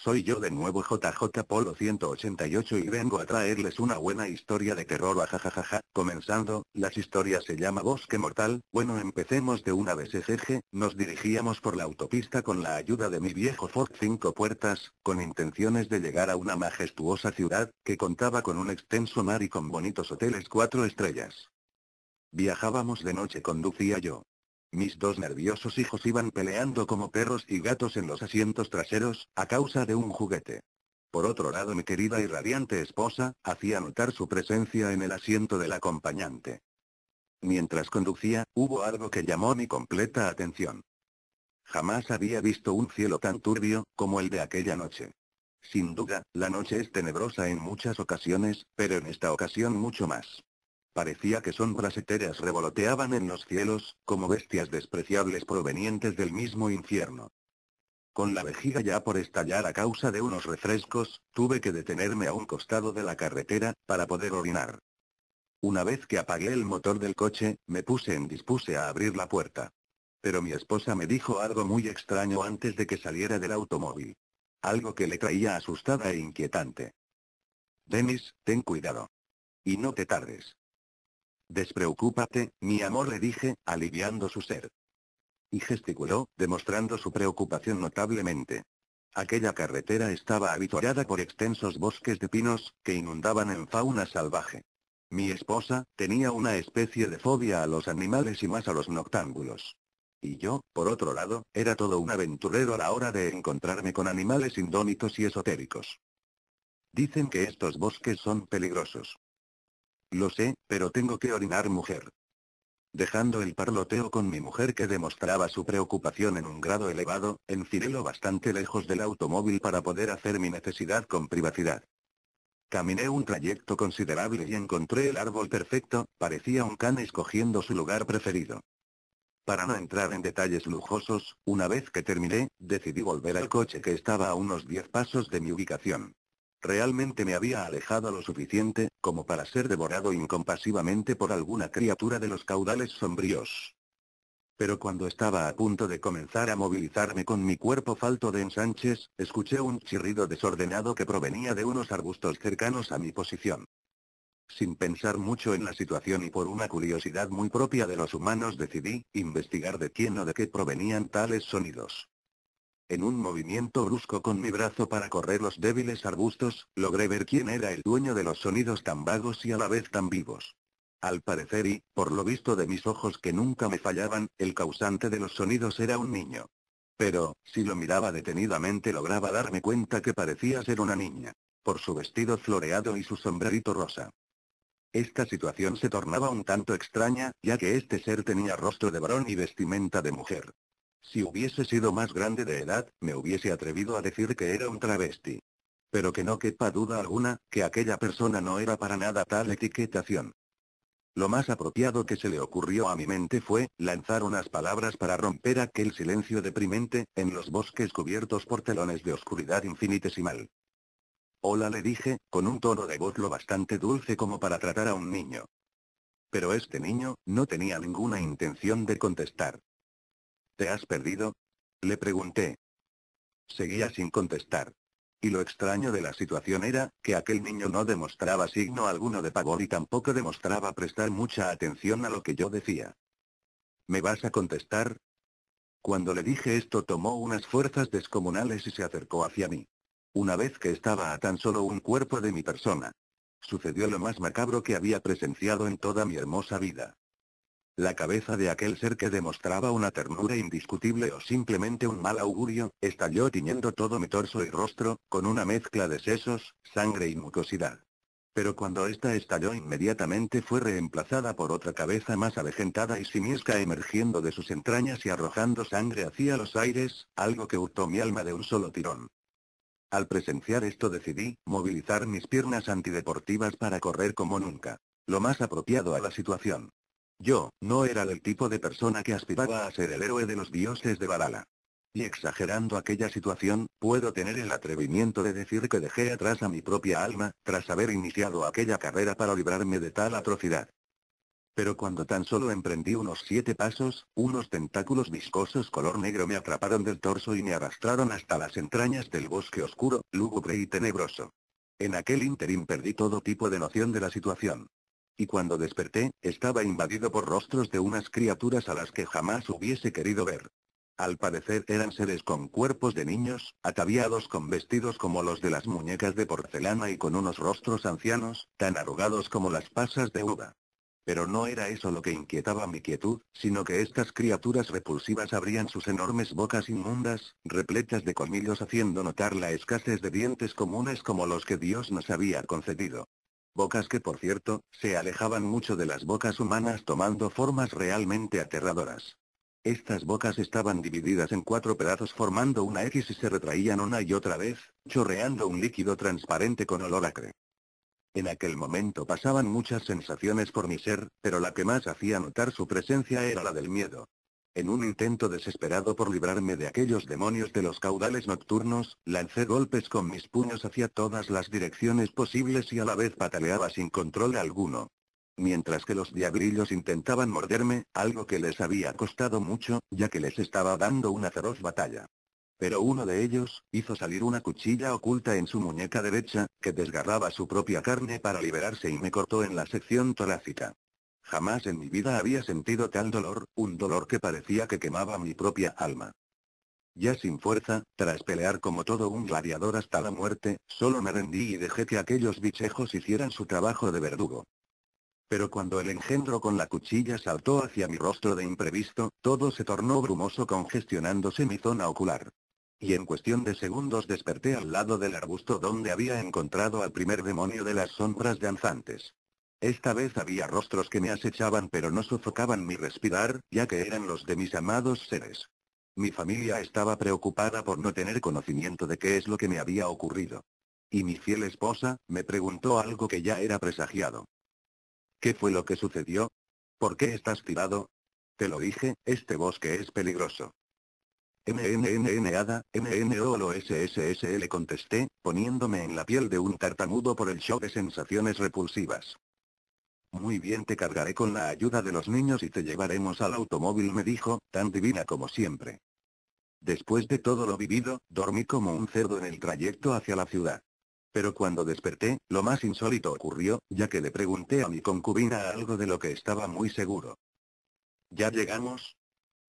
Soy yo de nuevo JJ Polo 188 y vengo a traerles una buena historia de terror ajajajaja, comenzando, las historias se llama Bosque Mortal, bueno empecemos de una vez jeje, nos dirigíamos por la autopista con la ayuda de mi viejo Ford 5 puertas, con intenciones de llegar a una majestuosa ciudad, que contaba con un extenso mar y con bonitos hoteles 4 estrellas. Viajábamos de noche, conducía yo. Mis dos nerviosos hijos iban peleando como perros y gatos en los asientos traseros, a causa de un juguete. Por otro lado, mi querida y radiante esposa, hacía notar su presencia en el asiento del acompañante. Mientras conducía, hubo algo que llamó mi completa atención. Jamás había visto un cielo tan turbio, como el de aquella noche. Sin duda, la noche es tenebrosa en muchas ocasiones, pero en esta ocasión mucho más. Parecía que sombras etéreas revoloteaban en los cielos, como bestias despreciables provenientes del mismo infierno. Con la vejiga ya por estallar a causa de unos refrescos, tuve que detenerme a un costado de la carretera, para poder orinar. Una vez que apagué el motor del coche, me dispuse a abrir la puerta. Pero mi esposa me dijo algo muy extraño antes de que saliera del automóvil. Algo que le traía asustada e inquietante. Dennis, ten cuidado. Y no te tardes. Despreocúpate, mi amor, le dije, aliviando su ser. Y gesticuló, demostrando su preocupación notablemente. Aquella carretera estaba avituallada por extensos bosques de pinos, que inundaban en fauna salvaje. Mi esposa, tenía una especie de fobia a los animales y más a los noctámbulos. Y yo, por otro lado, era todo un aventurero a la hora de encontrarme con animales indómitos y esotéricos. Dicen que estos bosques son peligrosos. Lo sé, pero tengo que orinar, mujer. Dejando el parloteo con mi mujer, que demostraba su preocupación en un grado elevado, enfilé lo bastante lejos del automóvil para poder hacer mi necesidad con privacidad. Caminé un trayecto considerable y encontré el árbol perfecto, parecía un can escogiendo su lugar preferido. Para no entrar en detalles lujosos, una vez que terminé, decidí volver al coche que estaba a unos 10 pasos de mi ubicación. Realmente me había alejado lo suficiente, como para ser devorado incompasivamente por alguna criatura de los caudales sombríos. Pero cuando estaba a punto de comenzar a movilizarme con mi cuerpo falto de ensanches, escuché un chirrido desordenado que provenía de unos arbustos cercanos a mi posición. Sin pensar mucho en la situación y por una curiosidad muy propia de los humanos, decidí investigar de quién o de qué provenían tales sonidos. En un movimiento brusco con mi brazo para correr los débiles arbustos, logré ver quién era el dueño de los sonidos tan vagos y a la vez tan vivos. Al parecer y, por lo visto de mis ojos que nunca me fallaban, el causante de los sonidos era un niño. Pero, si lo miraba detenidamente, lograba darme cuenta que parecía ser una niña. Por su vestido floreado y su sombrerito rosa. Esta situación se tornaba un tanto extraña, ya que este ser tenía rostro de varón y vestimenta de mujer. Si hubiese sido más grande de edad, me hubiese atrevido a decir que era un travesti. Pero que no quepa duda alguna, que aquella persona no era para nada tal etiquetación. Lo más apropiado que se le ocurrió a mi mente fue, lanzar unas palabras para romper aquel silencio deprimente, en los bosques cubiertos por telones de oscuridad infinitesimal. Hola, le dije, con un tono de voz lo bastante dulce como para tratar a un niño. Pero este niño, no tenía ninguna intención de contestar. ¿Te has perdido? Le pregunté. Seguía sin contestar. Y lo extraño de la situación era, que aquel niño no demostraba signo alguno de pavor y tampoco demostraba prestar mucha atención a lo que yo decía. ¿Me vas a contestar? Cuando le dije esto, tomó unas fuerzas descomunales y se acercó hacia mí. Una vez que estaba a tan solo un cuerpo de mi persona. Sucedió lo más macabro que había presenciado en toda mi hermosa vida. La cabeza de aquel ser, que demostraba una ternura indiscutible o simplemente un mal augurio, estalló tiñendo todo mi torso y rostro, con una mezcla de sesos, sangre y mucosidad. Pero cuando esta estalló, inmediatamente fue reemplazada por otra cabeza más avejentada y simiesca, emergiendo de sus entrañas y arrojando sangre hacia los aires, algo que hurtó mi alma de un solo tirón. Al presenciar esto, decidí movilizar mis piernas antideportivas para correr como nunca. Lo más apropiado a la situación. Yo, no era del tipo de persona que aspiraba a ser el héroe de los dioses de Valhalla. Y exagerando aquella situación, puedo tener el atrevimiento de decir que dejé atrás a mi propia alma, tras haber iniciado aquella carrera para librarme de tal atrocidad. Pero cuando tan solo emprendí unos 7 pasos, unos tentáculos viscosos color negro me atraparon del torso y me arrastraron hasta las entrañas del bosque oscuro, lúgubre y tenebroso. En aquel ínterin perdí todo tipo de noción de la situación. Y cuando desperté, estaba invadido por rostros de unas criaturas a las que jamás hubiese querido ver. Al parecer eran seres con cuerpos de niños, ataviados con vestidos como los de las muñecas de porcelana y con unos rostros ancianos, tan arrugados como las pasas de uva. Pero no era eso lo que inquietaba mi quietud, sino que estas criaturas repulsivas abrían sus enormes bocas inmundas, repletas de colmillos haciendo notar la escasez de dientes comunes como los que Dios nos había concedido. Bocas que por cierto, se alejaban mucho de las bocas humanas tomando formas realmente aterradoras. Estas bocas estaban divididas en 4 pedazos formando una X y se retraían una y otra vez, chorreando un líquido transparente con olor acre. En aquel momento pasaban muchas sensaciones por mi ser, pero la que más hacía notar su presencia era la del miedo. En un intento desesperado por librarme de aquellos demonios de los caudales nocturnos, lancé golpes con mis puños hacia todas las direcciones posibles y a la vez pataleaba sin control alguno. Mientras que los diabrillos intentaban morderme, algo que les había costado mucho, ya que les estaba dando una feroz batalla. Pero uno de ellos, hizo salir una cuchilla oculta en su muñeca derecha, que desgarraba su propia carne para liberarse y me cortó en la sección torácica. Jamás en mi vida había sentido tal dolor, un dolor que parecía que quemaba mi propia alma. Ya sin fuerza, tras pelear como todo un gladiador hasta la muerte, solo me rendí y dejé que aquellos bichejos hicieran su trabajo de verdugo. Pero cuando el engendro con la cuchilla saltó hacia mi rostro de imprevisto, todo se tornó brumoso congestionándose mi zona ocular. Y en cuestión de segundos desperté al lado del arbusto donde había encontrado al primer demonio de las sombras danzantes. Esta vez había rostros que me acechaban pero no sofocaban mi respirar, ya que eran los de mis amados seres. Mi familia estaba preocupada por no tener conocimiento de qué es lo que me había ocurrido. Y mi fiel esposa, me preguntó algo que ya era presagiado. ¿Qué fue lo que sucedió? ¿Por qué estás tirado? Te lo dije, este bosque es peligroso. Hada, MNOLOSSS le contesté, poniéndome en la piel de un tartamudo por el shock de sensaciones repulsivas. Muy bien, te cargaré con la ayuda de los niños y te llevaremos al automóvil, me dijo, tan divina como siempre. Después de todo lo vivido, dormí como un cerdo en el trayecto hacia la ciudad. Pero cuando desperté, lo más insólito ocurrió, ya que le pregunté a mi concubina algo de lo que estaba muy seguro. ¿Ya llegamos?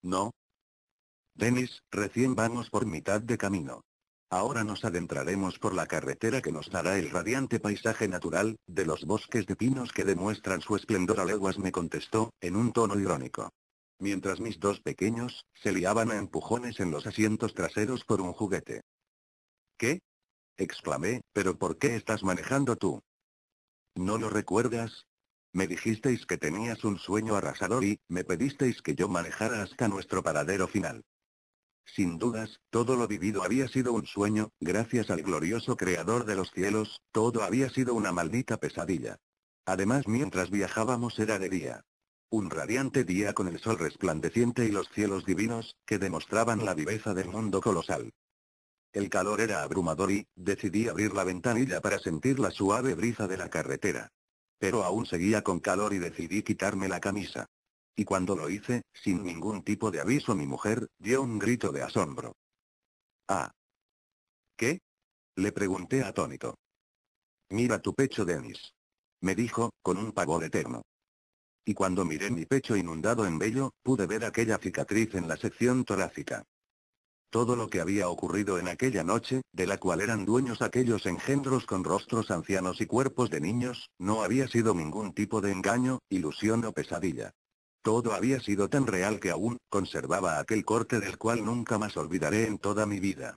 No. Dennis, recién vamos por mitad de camino. Ahora nos adentraremos por la carretera que nos dará el radiante paisaje natural, de los bosques de pinos que demuestran su esplendor a leguas, me contestó, en un tono irónico. Mientras mis 2 pequeños, se liaban a empujones en los asientos traseros por un juguete. ¿Qué? Exclamé, ¿pero por qué estás manejando tú? ¿No lo recuerdas? Me dijisteis que tenías un sueño arrasador y, me pedisteis que yo manejara hasta nuestro paradero final. Sin dudas, todo lo vivido había sido un sueño, gracias al glorioso creador de los cielos, todo había sido una maldita pesadilla. Además, mientras viajábamos era de día. Un radiante día con el sol resplandeciente y los cielos divinos, que demostraban la viveza del mundo colosal. El calor era abrumador y, decidí abrir la ventanilla para sentir la suave brisa de la carretera. Pero aún seguía con calor y decidí quitarme la camisa. Y cuando lo hice, sin ningún tipo de aviso, mi mujer dio un grito de asombro. «Ah. ¿Qué?», le pregunté atónito. «Mira tu pecho, Dennis», me dijo, con un pavor eterno. Y cuando miré mi pecho inundado en vello, pude ver aquella cicatriz en la sección torácica. Todo lo que había ocurrido en aquella noche, de la cual eran dueños aquellos engendros con rostros ancianos y cuerpos de niños, no había sido ningún tipo de engaño, ilusión o pesadilla. Todo había sido tan real que aún conservaba aquel corte del cual nunca más olvidaré en toda mi vida.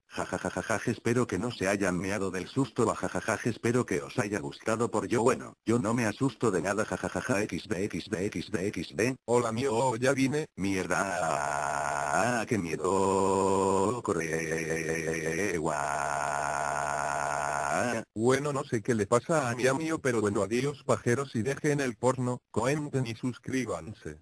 Jajajajaj, espero que no se hayan meado del susto, jajajaj, espero que os haya gustado por yo, bueno, yo no me asusto de nada, jajajaja, xd. Hola mío, ya vine. Mierda, qué miedo, corre, Bueno, no sé qué le pasa a mi amigo, pero bueno, adiós pajeros y dejen el porno, comenten y suscríbanse.